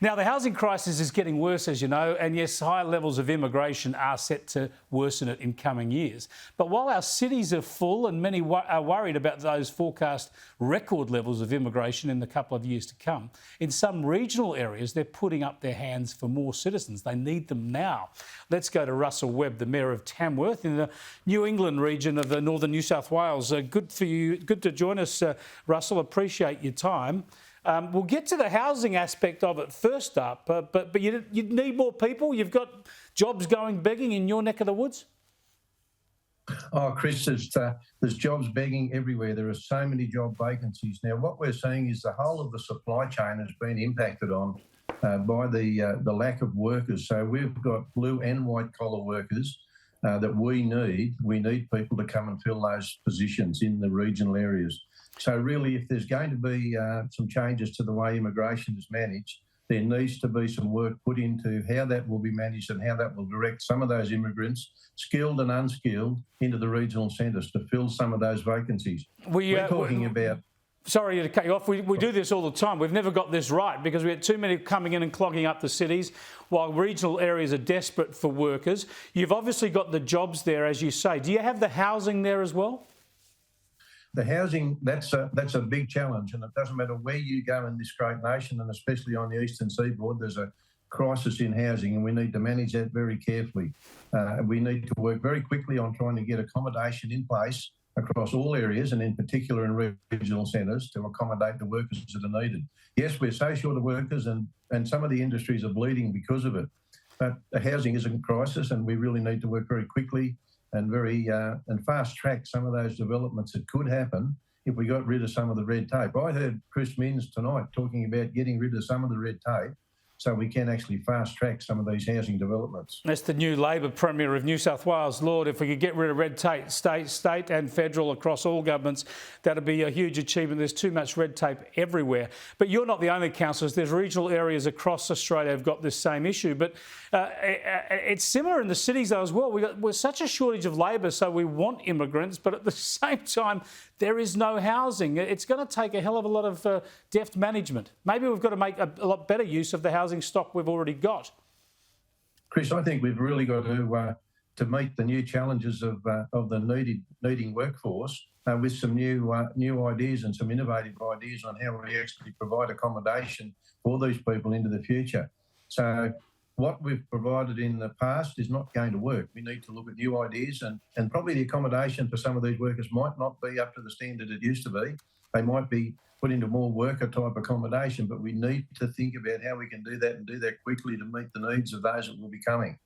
Now, the housing crisis is getting worse, as you know, and yes, high levels of immigration are set to worsen it in coming years. But while our cities are full and many are worried about those forecast record levels of immigration in the couple of years to come, in some regional areas, they're putting up their hands for more citizens. They need them now. Let's go to Russell Webb, the Mayor of Tamworth in the New England region of northern New South Wales. Good for you. Good to join us, Russell. Appreciate your time. We'll get to the housing aspect of it first up, but you need more people. You've got jobs going begging in your neck of the woods. Oh, Chris, there's jobs begging everywhere. There are so many job vacancies. Now, what we're seeing is the whole of the supply chain has been impacted on by the lack of workers. So we've got blue and white collar workers that we need. We need people to come and fill those positions in the regional areas. So really, if there's going to be some changes to the way immigration is managed, there needs to be some work put into how that will be managed and how that will direct some of those immigrants, skilled and unskilled, into the regional centres to fill some of those vacancies. We're talking about... Sorry to cut you off. We do this all the time. We've never got this right because we had too many coming in and clogging up the cities while regional areas are desperate for workers. You've obviously got the jobs there, as you say. Do you have the housing there as well? The housing, that's a big challenge, and it doesn't matter where you go in this great nation, and especially on the eastern seaboard, there's a crisis in housing, and we need to manage that very carefully. We need to work very quickly on trying to get accommodation in place across all areas, and in particular in regional centres, to accommodate the workers that are needed. Yes, we're so short of workers, and some of the industries are bleeding because of it, but the housing is in crisis, and we really need to work very quickly and and fast track some of those developments that could happen if we got rid of some of the red tape. I heard Chris Minns tonight talking about getting rid of some of the red tape so we can actually fast track some of these housing developments. That's the new Labor Premier of New South Wales. Lord, if we could get rid of red tape, state and federal, across all governments, that'd be a huge achievement. There's too much red tape everywhere. But you're not the only councillors. There's regional areas across Australia have got this same issue. But it's similar in the cities though as well. We're such a shortage of labour, so we want immigrants, but at the same time, there is no housing. It's going to take a hell of a lot of deft management. Maybe we've got to make a lot better use of the housing stock we've already got. Chris, I think we've really got to meet the new challenges of the needing workforce with some new ideas and some innovative ideas on how we actually provide accommodation for these people into the future. So what we've provided in the past is not going to work. We need to look at new ideas, and probably the accommodation for some of these workers might not be up to the standard it used to be. They might be put into more worker type accommodation, but we need to think about how we can do that and do that quickly to meet the needs of those that will be coming.